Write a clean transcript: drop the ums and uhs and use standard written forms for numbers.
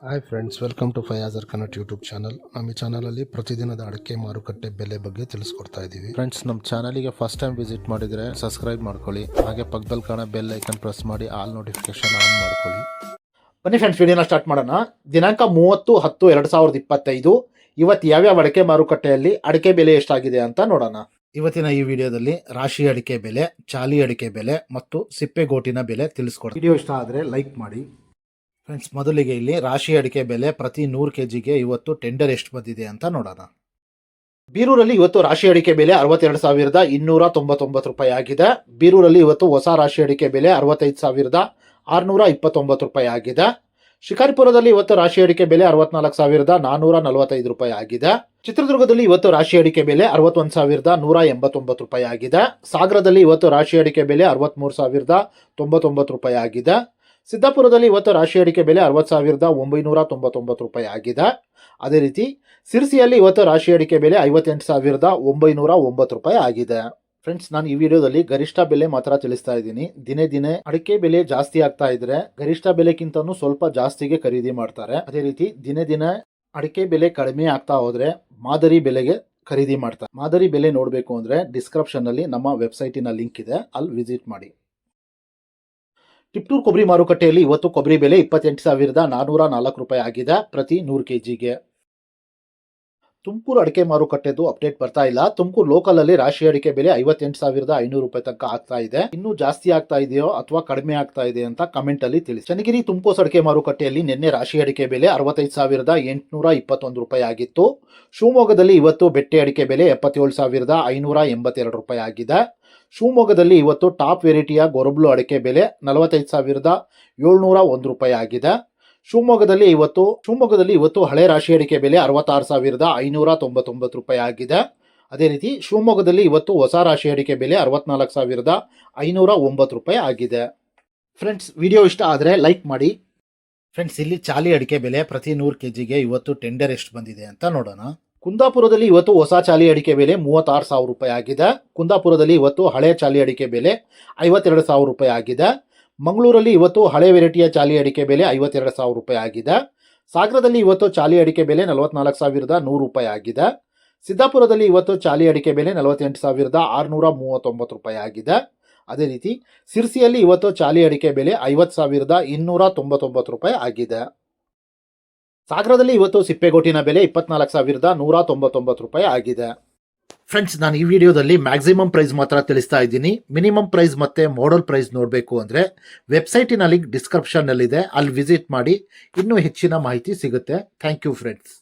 Hi friends, welcome to Fayazar Kannada YouTube channel. ನಮ್ಮ ಈ ಚಾನಲಲ್ಲಿ ಪ್ರತಿದಿನದ ಅಡಿಕೆ ಮಾರುಕಟ್ಟೆ ಬೆಲೆ ಬಗ್ಗೆ ತಿಳಿಸ್ಕೊಡ್ತಾ ಇದ್ದೀವಿ. ಫ್ರೆಂಡ್ಸ್, ನಮ್ಮ ಚಾನಲಿಗೆ ಫಸ್ಟ್ ಟೈಮ್ ವಿಸಿಟ್ ಮಾಡಿದರೆ ಸಬ್ಸ್ಕ್ರೈಬ್ ಮಾಡ್ಕೊಳ್ಳಿ. ಹಾಗೆ ಪಕ್ಕದಲ್ಲಿ ಕಾಣೋ ಬೆಲ್ ಐಕನ್ ಪ್ರೆಸ್ ಮಾಡಿ ಆಲ್ ನೋಟಿಫಿಕೇಶನ್ ಆನ್ ಮಾಡ್ಕೊಳ್ಳಿ. ಬನ್ನಿ ಫ್ರೆಂಡ್ಸ್, ವಿಡಿಯೋನ ಸ್ಟಾರ್ಟ್ ಮಾಡೋಣ. ದಿನಾಂಕ 30/10/2025 ಇವತ್ತು ಯಾವ್ಯಾವ ಅಡಿಕೆ ಮಾರುಕಟ್ಟೆಯಲ್ಲಿ ಅಡಿಕೆ ಬೆಲೆ ಎಷ್ಟಾಗಿದೆ ಅಂತ ನೋಡೋಣ. ಇವತ್ತಿನ ಈ ವಿಡಿಯೋದಲ್ಲಿ ರಾಶಿ ಅಡಿಕೆ ಬೆಲೆ, ಚಾಲಿ ಅಡಿಕೆ ಬೆಲೆ ಮತ್ತು ಸಿಪ್ಪೆಗೋಟಿನ ಬೆಲೆ ತಿಳಿಸ್ಕೊಡ್ತೀನಿ. ವಿಡಿಯೋ ಇಷ್ಟ ಆದರೆ ಲೈಕ್ ಮಾಡಿ. ಫ್ರೆಂಡ್ಸ್, ಮೊದಲಿಗೆ ಇಲ್ಲಿ ರಾಶಿ ಅಡಿಕೆ ಬೆಲೆ ಪ್ರತಿ 100 kgಗೆ ಇವತ್ತು ಟೆಂಡರ್ ಎಷ್ಟು ಬಂದಿದೆ ಅಂತ ನೋಡೋಣ. ಬೀರೂರಲ್ಲಿ ಇವತ್ತು ರಾಶಿ ಅಡಿಕೆ ಬೆಲೆ 62,299 ರೂಪಾಯಿ ಆಗಿದೆ. ಬೀರೂರಲ್ಲಿ ಇವತ್ತು ಹೊಸ ರಾಶಿ ಅಡಿಕೆ ಬೆಲೆ 65,629 ರೂಪಾಯಿ ಆಗಿದೆ. ಶಿಕಾರಿಪುರದಲ್ಲಿ ಇವತ್ತು ರಾಶಿ ಅಡಿಕೆ ಬೆಲೆ 64,445 ರೂಪಾಯಿ ಆಗಿದೆ. ಚಿತ್ರದುರ್ಗದಲ್ಲಿ ಇವತ್ತು ರಾಶಿ ಅಡಿಕೆ ಬೆಲೆ 61,189 ರೂಪಾಯಿ ಆಗಿದೆ. ಸಾಗರದಲ್ಲಿ ಇವತ್ತು ರಾಶಿ ಅಡಿಕೆ ಬೆಲೆ 63,099 ರೂಪಾಯಿ ಆಗಿದೆ. ಸಿದ್ದಾಪುರದಲ್ಲಿ ಇವತ್ತು ರಾಶಿ ಅಡಿಕೆ ಬೆಲೆ 60,999 ರೂಪಾಯಿ ಆಗಿದೆ. ಅದೇ ರೀತಿ ಸಿರ್ಸಿಯಲ್ಲಿ ಇವತ್ತು ರಾಶಿ ಅಡಿಕೆ ಬೆಲೆ 58,909 ರೂಪಾಯಿ ಆಗಿದೆ. ಫ್ರೆಂಡ್ಸ್, ನಾನು ಈ ವಿಡಿಯೋದಲ್ಲಿ ಗರಿಷ್ಠ ಬೆಲೆ ಮಾತ್ರ ತಿಳಿಸ್ತಾ ಇದ್ದೀನಿ. ದಿನೇ ದಿನೇ ಅಡಿಕೆ ಬೆಲೆ ಜಾಸ್ತಿ ಆಗ್ತಾ ಇದ್ರೆ ಗರಿಷ್ಠ ಬೆಲೆಗಿಂತನೂ ಸ್ವಲ್ಪ ಜಾಸ್ತಿಗೆ ಖರೀದಿ ಮಾಡ್ತಾರೆ. ಅದೇ ರೀತಿ ದಿನೇ ದಿನೇ ಅಡಿಕೆ ಬೆಲೆ ಕಡಿಮೆ ಆಗ್ತಾ ಹೋದ್ರೆ ಮಾದರಿ ಬೆಲೆಗೆ ಖರೀದಿ ಮಾಡ್ತಾರೆ. ಮಾದರಿ ಬೆಲೆ ನೋಡಬೇಕು ಅಂದ್ರೆ ಡಿಸ್ಕ್ರಿಪ್ಷನ್ ಅಲ್ಲಿ ನಮ್ಮ ವೆಬ್ಸೈಟಿನ ಲಿಂಕ್ ಇದೆ, ಅಲ್ಲಿ ವಿಸಿಟ್ ಮಾಡಿ. ಟಿಪ್ಟೂರು ಕೊಬ್ಬರಿ ಮಾರುಕಟ್ಟೆಯಲ್ಲಿ ಇವತ್ತು ಕೊಬ್ಬರಿ ಬೆಲೆ 28,404 ರೂಪಾಯಿ ಆಗಿದೆ ಪ್ರತಿ 100 kgಗೆ. ತುಮಕೂರು ಅಡಿಕೆ ಮಾರುಕಟ್ಟೆದು ಅಪ್ಡೇಟ್ ಬರ್ತಾ ಇಲ್ಲ. ತುಮಕೂರು ಲೋಕಲ್ ಅಲ್ಲಿ ರಾಶಿ ಅಡಿಕೆ ಬೆಲೆ 58,500 ರೂಪಾಯಿ ತನಕ ಆಗ್ತಾ ಇದೆ. ಇನ್ನೂ ಜಾಸ್ತಿ ಆಗ್ತಾ ಇದೆಯೋ ಅಥವಾ ಕಡಿಮೆ ಆಗ್ತಾ ಇದೆ ಅಂತ ಕಮೆಂಟ್ ಅಲ್ಲಿ ತಿಳಿಸಿ. ಚನ್ನಗಿರಿ ತುಮಕೂರು ಅಡಿಕೆ ಮಾರುಕಟ್ಟೆಯಲ್ಲಿ ನಿನ್ನೆ ರಾಶಿ ಅಡಿಕೆ ಬೆಲೆ 65,821 ರೂಪಾಯಿ ಆಗಿತ್ತು. ಶಿವಮೊಗ್ಗದಲ್ಲಿ ಇವತ್ತು ಬೆಟ್ಟೆ ಅಡಿಕೆ ಬೆಲೆ 77,582 ರೂಪಾಯಿ ಆಗಿದೆ. ಶಿವಮೊಗ್ಗದಲ್ಲಿ ಇವತ್ತು ಟಾಪ್ ವೆರೈಟಿಯ ಗೊರಬ್ಲು ಅಡಿಕೆ ಬೆಲೆ 45,701 ರೂಪಾಯಿ ಆಗಿದೆ. ಶಿವಮೊಗ್ಗದಲ್ಲಿ ಇವತ್ತು ಹಳೆ ರಾಶಿ ಅಡಿಕೆ ಬೆಲೆ 66,599 ರೂಪಾಯಿ ಆಗಿದೆ. ಅದೇ ರೀತಿ ಶಿವಮೊಗ್ಗದಲ್ಲಿ ಇವತ್ತು ಹೊಸ ರಾಶಿ ಅಡಿಕೆ ಬೆಲೆ 64,509 ರೂಪಾಯಿ ಆಗಿದೆ. ಫ್ರೆಂಡ್ಸ್, ವಿಡಿಯೋ ಇಷ್ಟ ಆದರೆ ಲೈಕ್ ಮಾಡಿ. ಫ್ರೆಂಡ್ಸ್, ಇಲ್ಲಿ ಚಾಲಿ ಅಡಿಕೆ ಬೆಲೆ ಪ್ರತಿ 100 kgಗೆ ಇವತ್ತು ಟೆಂಡರ್ ಎಷ್ಟು ಬಂದಿದೆ ಅಂತ ನೋಡೋಣ. ಕುಂದಾಪುರದಲ್ಲಿ ಇವತ್ತು ಹೊಸ ಚಾಲಿ ಅಡಿಕೆ ಬೆಲೆ 36,000 ರೂಪಾಯಿ ಆಗಿದೆ. ಕುಂದಾಪುರದಲ್ಲಿ ಇವತ್ತು ಹಳೆ ಚಾಲಿ ಅಡಿಕೆ ಬೆಲೆ 52,000 ರೂಪಾಯಿ ಆಗಿದೆ. ಮಂಗಳೂರಲ್ಲಿ ಇವತ್ತು ಹಳೆ ವೆರೈಟಿಯ ಚಾಲಿ ಅಡಿಕೆ ಬೆಲೆ 52,000 ರೂಪಾಯಿ ಆಗಿದೆ. ಸಾಗರದಲ್ಲಿ ಇವತ್ತು ಚಾಲಿ ಅಡಿಕೆ ಬೆಲೆ 44,100 ರೂಪಾಯಿ ಆಗಿದೆ. ಸಿದ್ದಾಪುರದಲ್ಲಿ ಇವತ್ತು ಚಾಲಿ ಅಡಿಕೆ ಬೆಲೆ 48,639 ರೂಪಾಯಿ ಆಗಿದೆ. ಅದೇ ರೀತಿ ಸಿರ್ಸಿಯಲ್ಲಿ ಇವತ್ತು ಚಾಲಿ ಅಡಿಕೆ ಬೆಲೆ 50,299 ರೂಪಾಯಿ ಆಗಿದೆ. ಸಾಗರದಲ್ಲಿ ಇವತ್ತು ಸಿಪ್ಪೆಗೋಟಿನ ಬೆಲೆ 24,199 ರೂಪಾಯಿ ಆಗಿದೆ. ಫ್ರೆಂಡ್ಸ್, ನಾನು ಈ ವಿಡಿಯೋದಲ್ಲಿ ಮ್ಯಾಕ್ಸಿಮಮ್ ಪ್ರೈಸ್ ಮಾತ್ರ ತಿಳಿಸ್ತಾ ಇದ್ದೀನಿ. ಮಿನಿಮಮ್ ಪ್ರೈಸ್ ಮತ್ತೆ ಮಾಡಲ್ ಪ್ರೈಸ್ ನೋಡಬೇಕು ಅಂದರೆ ವೆಬ್ಸೈಟಿನ ಲಿಂಕ್ ಡಿಸ್ಕ್ರಿಪ್ಷನ್ನಲ್ಲಿದೆ, ಅಲ್ಲಿ ವಿಸಿಟ್ ಮಾಡಿ ಇನ್ನೂ ಹೆಚ್ಚಿನ ಮಾಹಿತಿ ಸಿಗುತ್ತೆ. Thank you friends.